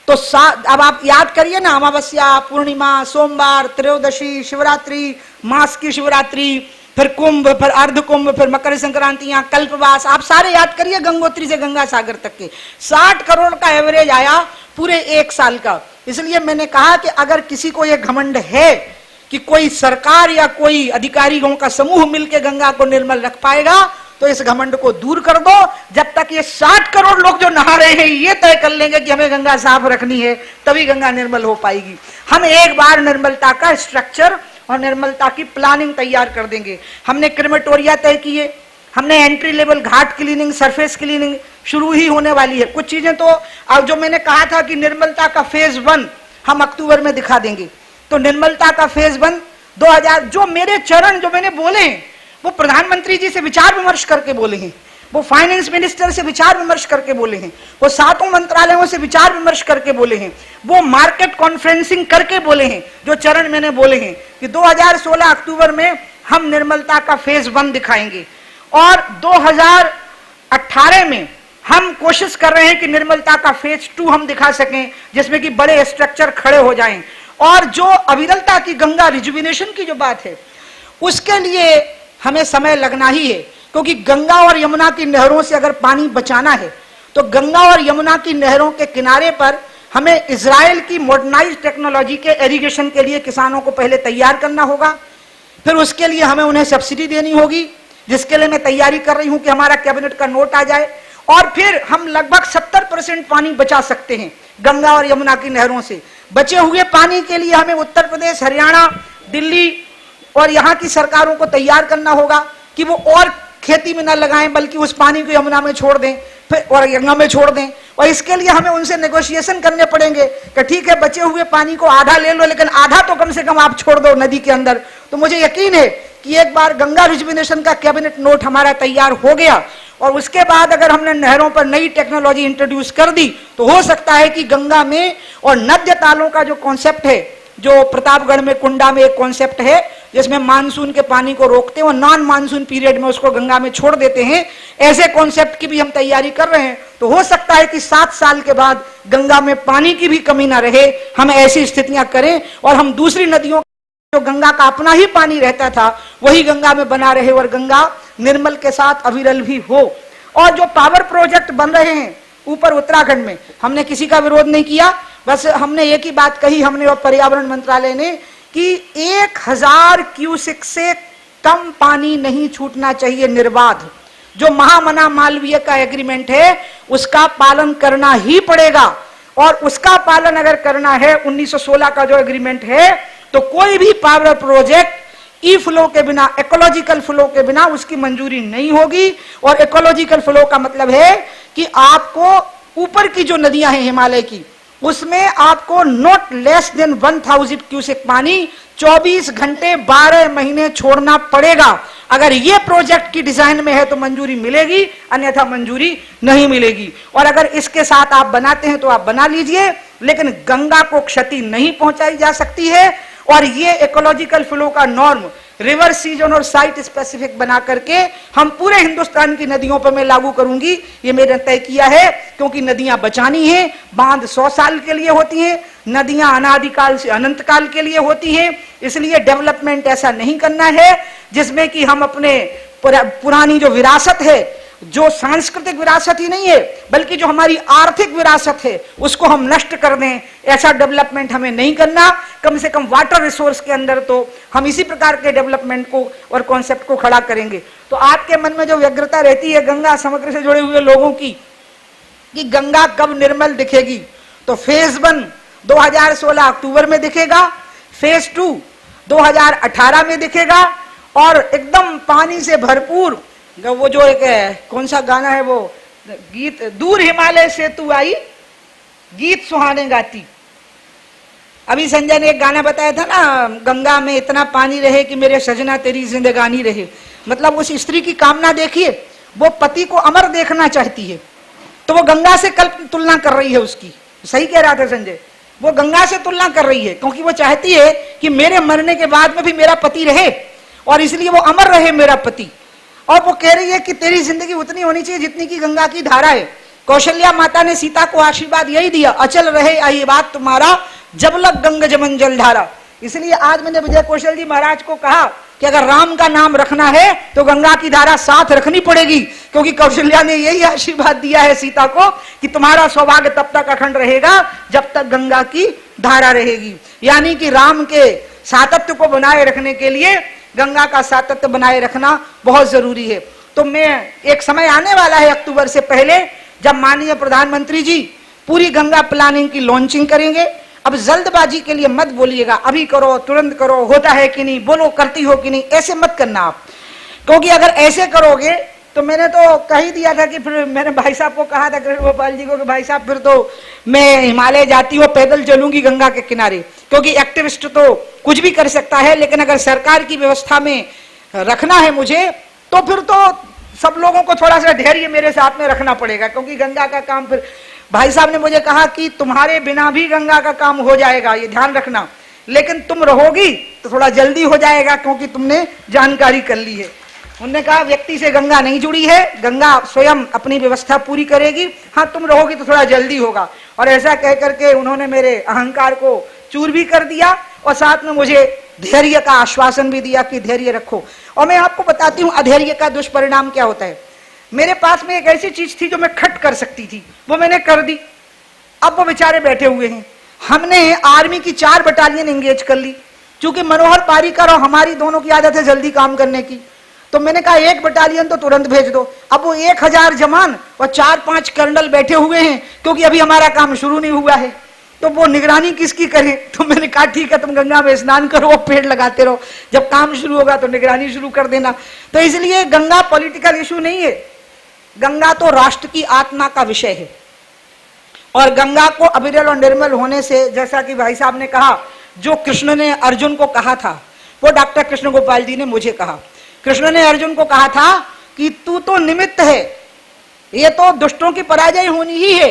तो अब आप याद करिए ना, अमावस्या, पूर्णिमा, सोमवार, त्रयोदशी, शिवरात्रि, मास की शिवरात्रि, फिर कुंभ, फिर अर्ध कुंभ, फिर मकर संक्रांतियां, कल्पवास, आप सारे याद करिए गंगोत्री से गंगा सागर तक के 60 करोड़ का एवरेज आया पूरे एक साल का। इसलिए मैंने कहा कि अगर किसी को यह घमंड है कि कोई सरकार या कोई अधिकारियों का समूह मिलकर गंगा को निर्मल रख पाएगा, तो इस घमंड को दूर कर दो। जब तक ये 60 करोड़ लोग जो नहा रहे हैं ये तय कर लेंगे कि हमें गंगा साफ रखनी है, तभी गंगा निर्मल हो पाएगी। हम एक बार निर्मलता का स्ट्रक्चर और निर्मलता की प्लानिंग तैयार कर देंगे। हमने क्रेमेटोरिया तय किए, हमने एंट्री लेवल घाट क्लीनिंग, सरफेस क्लीनिंग शुरू ही होने वाली है। कुछ चीजें तो अब जो मैंने कहा था कि निर्मलता का फेज 1 हम अक्टूबर में दिखा देंगे, तो निर्मलता का फेज 1 2000, जो मेरे चरण जो मैंने बोले हैं वो प्रधानमंत्री जी से विचार विमर्श करके बोले हैं, वो फाइनेंस मिनिस्टर से विचार विमर्श करके बोले हैं, वो 7 मंत्रालयों से विचार विमर्श करके बोले हैं, वो मार्केट कॉन्फ्रेंसिंग करके बोले हैं। जो चरण मैंने बोले हैं कि 2016 अक्टूबर में हम निर्मलता का फेज 1 दिखाएंगे, और 2018 में हम कोशिश कर रहे हैं कि निर्मलता का फेज 2 हम दिखा सकें, जिसमें कि बड़े स्ट्रक्चर खड़े हो जाएं। और जो अविरलता की गंगा रिजुविनेशन की जो बात है, उसके लिए हमें समय लगना ही है, क्योंकि गंगा और यमुना की नहरों से अगर पानी बचाना है तो गंगा और यमुना की नहरों के किनारे पर हमें इजराइल की मॉडर्नाइज्ड टेक्नोलॉजी के इरिगेशन के लिए किसानों को पहले तैयार करना होगा, फिर उसके लिए हमें उन्हें सब्सिडी देनी होगी, जिसके लिए मैं तैयारी कर रही हूं कि हमारा कैबिनेट का नोट आ जाए, और फिर हम लगभग 70% पानी बचा सकते हैं गंगा और यमुना की नहरों से। बचे हुए पानी के लिए हमें उत्तर प्रदेश, हरियाणा, दिल्ली और यहाँ की सरकारों को तैयार करना होगा कि वो और खेती में न लगाएं, बल्कि उस पानी को यमुना में छोड़ दें, फिर और गंगा में छोड़ दें। और इसके लिए हमें उनसे नेगोशिएशन करने पड़ेंगे कि ठीक है, बचे हुए पानी को आधा ले लो, लेकिन आधा तो कम से कम आप छोड़ दो नदी के अंदर। तो मुझे यकीन है कि एक बार गंगा रिजुविनेशन का कैबिनेट नोट हमारा तैयार हो गया, और उसके बाद अगर हमने नहरों पर नई टेक्नोलॉजी इंट्रोड्यूस कर दी, तो हो सकता है कि गंगा में और नद्य तालों का जो कॉन्सेप्ट है, जो प्रतापगढ़ में कुंडा में एक कॉन्सेप्ट है जिसमें मानसून के पानी को रोकते हैं और नॉन मानसून पीरियड में उसको गंगा में छोड़ देते हैं, ऐसे कॉन्सेप्ट की भी हम तैयारी कर रहे हैं। तो हो सकता है कि 7 साल के बाद गंगा में पानी की भी कमी ना रहे, हम ऐसी स्थितियां करें, और हम दूसरी नदियों जो गंगा का अपना ही पानी रहता था वही गंगा में बना रहे, और गंगा निर्मल के साथ अविरल भी हो। और जो पावर प्रोजेक्ट बन रहे हैं ऊपर उत्तराखंड में, हमने किसी का विरोध नहीं किया, बस हमने एक ही बात कही, हमने और पर्यावरण मंत्रालय ने, कि 1000 क्यूसेक से कम पानी नहीं छूटना चाहिए निर्बाध। जो महामना मालवीय का एग्रीमेंट है उसका पालन करना ही पड़ेगा। और उसका पालन अगर करना है 1916 का जो एग्रीमेंट है, तो कोई भी पावर प्रोजेक्ट ई फ्लो के बिना, इकोलॉजिकल फ्लो के बिना उसकी मंजूरी नहीं होगी। और इकोलॉजिकल फ्लो का मतलब है कि आपको ऊपर की जो नदियां हैं हिमालय की, उसमें आपको नॉट लेस देन 1000 क्यूसेक पानी 24 घंटे 12 महीने छोड़ना पड़ेगा। अगर ये प्रोजेक्ट की डिजाइन में है तो मंजूरी मिलेगी, अन्यथा मंजूरी नहीं मिलेगी। और अगर इसके साथ आप बनाते हैं तो आप बना लीजिए, लेकिन गंगा को क्षति नहीं पहुंचाई जा सकती है। और ये इकोलॉजिकल फ्लो का नॉर्म रिवर सीजन और साइट स्पेसिफिक बना करके हम पूरे हिंदुस्तान की नदियों पर मैं लागू करूंगी, ये मैंने तय किया है। क्योंकि नदियां बचानी है, बांध 100 साल के लिए होती हैं, नदियां अनादिकाल से अनंत काल के लिए होती हैं। इसलिए डेवलपमेंट ऐसा नहीं करना है जिसमें कि हम अपने पुरानी जो विरासत है, जो सांस्कृतिक विरासत ही नहीं है बल्कि जो हमारी आर्थिक विरासत है, उसको हम नष्ट कर दें। ऐसा डेवलपमेंट हमें नहीं करना। कम से कम वाटर रिसोर्स के अंदर तो हम इसी प्रकार के डेवलपमेंट को और कॉन्सेप्ट को खड़ा करेंगे। तो आपके मन में जो व्यग्रता रहती है गंगा समग्र से जुड़े हुए लोगों की कि गंगा कब निर्मल दिखेगी, तो फेज 1 2016 अक्टूबर में दिखेगा, फेज 2 2018 में दिखेगा, और एकदम पानी से भरपूर वो जो एक कौन सा गाना है, वो गीत, दूर हिमालय से तू आई गीत सुहाने गाती। अभी संजय ने एक गाना बताया था ना, गंगा में इतना पानी रहे कि मेरे सजना तेरी जिंदगानी रहे। मतलब उस स्त्री की कामना देखिए, वो पति को अमर देखना चाहती है, तो वो गंगा से कल तुलना कर रही है उसकी। सही कह रहा था संजय, वो गंगा से तुलना कर रही है क्योंकि वो चाहती है कि मेरे मरने के बाद में भी मेरा पति रहे, और इसलिए वो अमर रहे मेरा पति। और वो कह रही है कि तेरी जिंदगी उतनी होनी चाहिए जितनी की गंगा की धारा है। कौशल्या माता ने सीता को आशीर्वाद यही दिया, अचल रहे आई बात तुम्हारा जब लग गंग जमन जलधारा। इसलिए आज मैंने विजय कौशल जी महाराज को कहा कि अगर राम का नाम रखना है तो गंगा की धारा साथ रखनी पड़ेगी, क्योंकि कौशल्या ने यही आशीर्वाद दिया है सीता को कि तुम्हारा सौभाग्य तब तक अखंड रहेगा जब तक गंगा की धारा रहेगी। यानी कि राम के सातत्य को बनाए रखने के लिए गंगा का सातत्य बनाए रखना बहुत जरूरी है। तो मैं, एक समय आने वाला है अक्टूबर से पहले जब माननीय प्रधानमंत्री जी पूरी गंगा प्लानिंग की लॉन्चिंग करेंगे। अब जल्दबाजी के लिए मत बोलिएगा, अभी करो तुरंत करो, होता है कि नहीं, बोलो करती हो कि नहीं, ऐसे मत करना आप। क्योंकि अगर ऐसे करोगे तो मैंने तो कह ही दिया था कि फिर मैंने भाई साहब को कहा था, कृष्ण गोपाल जी को, कि भाई साहब फिर तो मैं हिमालय जाती हूँ, पैदल चलूंगी गंगा के किनारे। क्योंकि एक्टिविस्ट तो कुछ भी कर सकता है, लेकिन अगर सरकार की व्यवस्था में रखना है मुझे, तो फिर तो सब लोगों को थोड़ा सा धैर्य मेरे साथ में रखना पड़ेगा। क्योंकि गंगा का काम, फिर भाई साहब ने मुझे कहा कि तुम्हारे बिना भी गंगा का काम हो जाएगा, ये ध्यान रखना, लेकिन तुम रहोगी तो थोड़ा जल्दी हो जाएगा क्योंकि तुमने जानकारी कर ली है। उन्होंने कहा व्यक्ति से गंगा नहीं जुड़ी है, गंगा स्वयं अपनी व्यवस्था पूरी करेगी, हाँ तुम रहोगी तो थोड़ा जल्दी होगा। और ऐसा कह करके उन्होंने मेरे अहंकार को चूर भी कर दिया और साथ में मुझे धैर्य का आश्वासन भी दिया कि धैर्य रखो। और मैं आपको बताती हूँ अधैर्य का दुष्परिणाम क्या होता है। मेरे पास में एक ऐसी चीज थी जो मैं खट कर सकती थी, वो मैंने कर दी। अब वो बेचारे बैठे हुए हैं। हमने आर्मी की 4 बटालियन एंगेज कर ली, क्योंकि मनोहर पारीकर और हमारी दोनों की आदत है जल्दी काम करने की। तो मैंने कहा 1 बटालियन तो तुरंत भेज दो। अब वो 1000 जवान और 4-5 कर्नल बैठे हुए हैं, क्योंकि अभी हमारा काम शुरू नहीं हुआ है, तो वो निगरानी किसकी करें। तो मैंने कहा ठीक है, तुम गंगा में स्नान करो और पेड़ लगाते रहो, जब काम शुरू होगा तो निगरानी शुरू कर देना। तो इसलिए गंगा पॉलिटिकल इशू नहीं है, गंगा तो राष्ट्र की आत्मा का विषय है। और गंगा को अविरल और निर्मल होने से, जैसा कि भाई साहब ने कहा, जो कृष्ण ने अर्जुन को कहा था वो डॉक्टर कृष्ण गोपाल जी ने मुझे कहा। कृष्ण ने अर्जुन को कहा था कि तू तो निमित्त है, ये तो दुष्टों की पराजय होनी ही है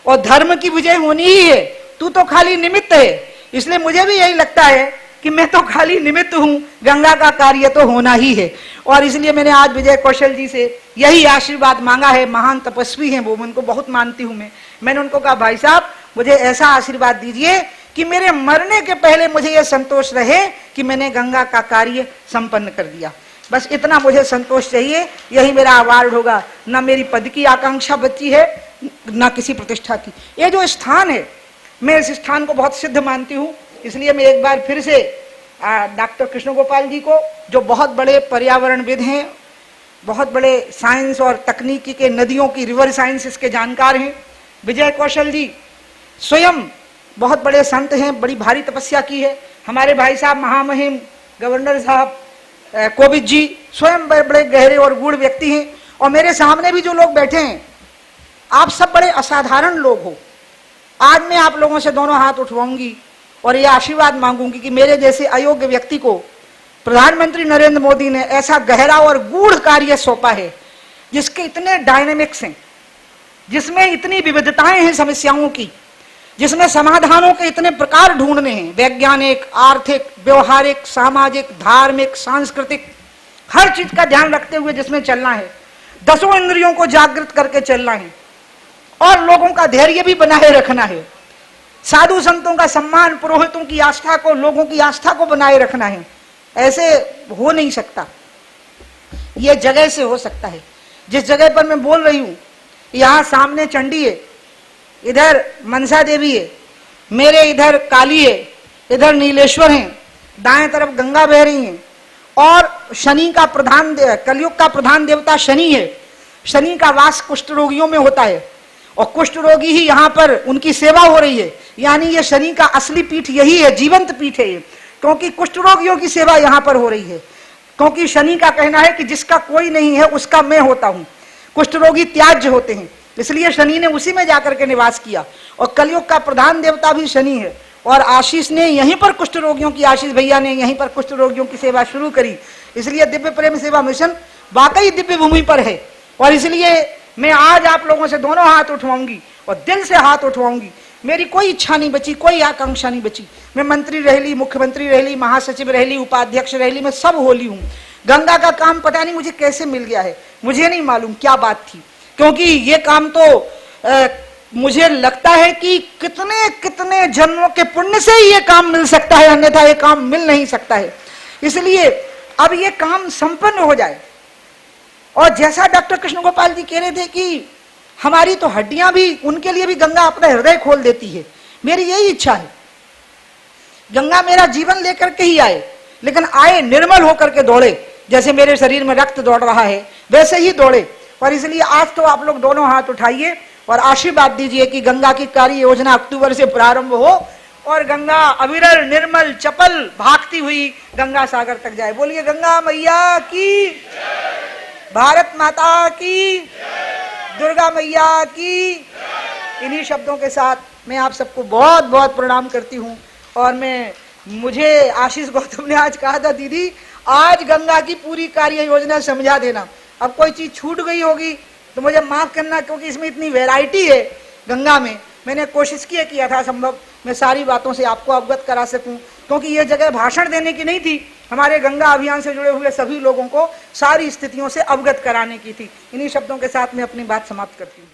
और धर्म की विजय होनी ही है, तू तो खाली निमित्त है। इसलिए मुझे भी यही लगता है कि मैं तो खाली निमित्त हूं, गंगा का कार्य तो होना ही है। और इसलिए मैंने आज विजय कौशल जी से यही आशीर्वाद मांगा है। महान तपस्वी हैं वो, मैं उनको बहुत मानती हूं। मैंने उनको कहा भाई साहब मुझे ऐसा आशीर्वाद दीजिए कि मेरे मरने के पहले मुझे यह संतोष रहे कि मैंने गंगा का कार्य संपन्न कर दिया। बस इतना मुझे संतोष चाहिए, यही मेरा अवार्ड होगा। ना मेरी पद की आकांक्षा बची है, ना किसी प्रतिष्ठा की। ये जो स्थान है, मैं इस स्थान को बहुत सिद्ध मानती हूँ। इसलिए मैं एक बार फिर से डॉक्टर कृष्ण गोपाल जी को, जो बहुत बड़े पर्यावरणविद हैं बहुत बड़े साइंस और तकनीकी के, नदियों की, रिवर साइंस के जानकार हैं। विजय कौशल जी स्वयं बहुत बड़े संत हैं, बड़ी भारी तपस्या की है। हमारे भाई साहब महामहिम गवर्नर साहब कोविद जी स्वयं बड़े बड़े गहरे और गूढ़ व्यक्ति हैं। और मेरे सामने भी जो लोग बैठे हैं, आप सब बड़े असाधारण लोग हो। आज मैं आप लोगों से दोनों हाथ उठवाऊंगी और ये आशीर्वाद मांगूंगी कि मेरे जैसे अयोग्य व्यक्ति को प्रधानमंत्री नरेंद्र मोदी ने ऐसा गहरा और गूढ़ कार्य सौंपा है, जिसके इतने डायनेमिक्स हैं, जिसमें इतनी विविधताएं हैं समस्याओं की, जिसमें समाधानों के इतने प्रकार ढूंढने हैं, वैज्ञानिक, आर्थिक, व्यवहारिक, सामाजिक, धार्मिक, सांस्कृतिक, हर चीज का ध्यान रखते हुए जिसमें चलना है। 10 इंद्रियों को जागृत करके चलना है और लोगों का धैर्य भी बनाए रखना है। साधु संतों का सम्मान, पुरोहितों की आस्था को, लोगों की आस्था को बनाए रखना है। ऐसे हो नहीं सकता, ये जगह से हो सकता है। जिस जगह पर मैं बोल रही हूं, यहां सामने चंडी है, इधर मनसा देवी है, मेरे इधर काली है, इधर नीलेश्वर है, दाएं तरफ गंगा बह रही है। और शनि का प्रधान, कलयुग का प्रधान देवता शनि है। शनि का वास कुष्ठ रोगियों में होता है और कुष्ठ रोगी ही यहाँ पर उनकी सेवा हो रही है। यानी ये शनि का असली पीठ यही है, जीवंत पीठ है ये, क्योंकि कुष्ठ रोगियों की सेवा यहाँ पर हो रही है। क्योंकि शनि का कहना है कि जिसका कोई नहीं है उसका मैं होता हूँ। कुष्ठ रोगी त्याज्य होते हैं, इसलिए शनि ने उसी में जाकर के निवास किया। और कलयुग का प्रधान देवता भी शनि है। और आशीष ने यहीं पर कुष्ठ रोगियों की, आशीष भैया ने यहीं पर कुष्ठ रोगियों की सेवा शुरू करी। इसलिए दिव्य प्रेम सेवा मिशन वाकई दिव्य भूमि पर है। और इसलिए मैं आज आप लोगों से दोनों हाथ उठवाऊंगी और दिल से हाथ उठवाऊंगी। मेरी कोई इच्छा नहीं बची, कोई आकांक्षा नहीं बची। मैं मंत्री रह ली, मुख्यमंत्री रह ली, महासचिव रह ली, उपाध्यक्ष रह ली, मैं सब होली हूँ। गंगा का काम पता नहीं मुझे कैसे मिल गया है, मुझे नहीं मालूम क्या बात थी। क्योंकि ये काम तो मुझे लगता है कि कितने कितने जन्मों के पुण्य से ही ये काम मिल सकता है, अन्यथा ये काम मिल नहीं सकता है। इसलिए अब ये काम संपन्न हो जाए। और जैसा डॉक्टर कृष्ण गोपाल जी कह रहे थे कि हमारी तो हड्डियां भी, उनके लिए भी गंगा अपना हृदय खोल देती है। मेरी यही इच्छा है, गंगा मेरा जीवन लेकर के ही आए, लेकिन आए निर्मल होकर के दौड़े। जैसे मेरे शरीर में रक्त दौड़ रहा है वैसे ही दौड़े। और इसलिए आज तो आप लोग दोनों हाथ उठाइए और आशीर्वाद दीजिए कि गंगा की कार्य योजना अक्टूबर से प्रारंभ हो और गंगा अविरल, निर्मल, चपल भागती हुई गंगा सागर तक जाए। बोलिए गंगा मैया की, भारत माता की, दुर्गा मैया की। इन्हीं शब्दों के साथ मैं आप सबको बहुत बहुत प्रणाम करती हूँ। और मुझे आशीष गौतम ने आज कहा था, दीदी आज गंगा की पूरी कार्य योजना समझा देना। अब कोई चीज छूट गई होगी तो मुझे माफ करना, क्योंकि इसमें इतनी वैरायटी है गंगा में। मैंने कोशिश की है कि यथासंभव मैं सारी बातों से आपको अवगत करा सकूं, क्योंकि ये जगह भाषण देने की नहीं थी, हमारे गंगा अभियान से जुड़े हुए सभी लोगों को सारी स्थितियों से अवगत कराने की थी। इन्हीं शब्दों के साथ मैं अपनी बात समाप्त करती हूँ।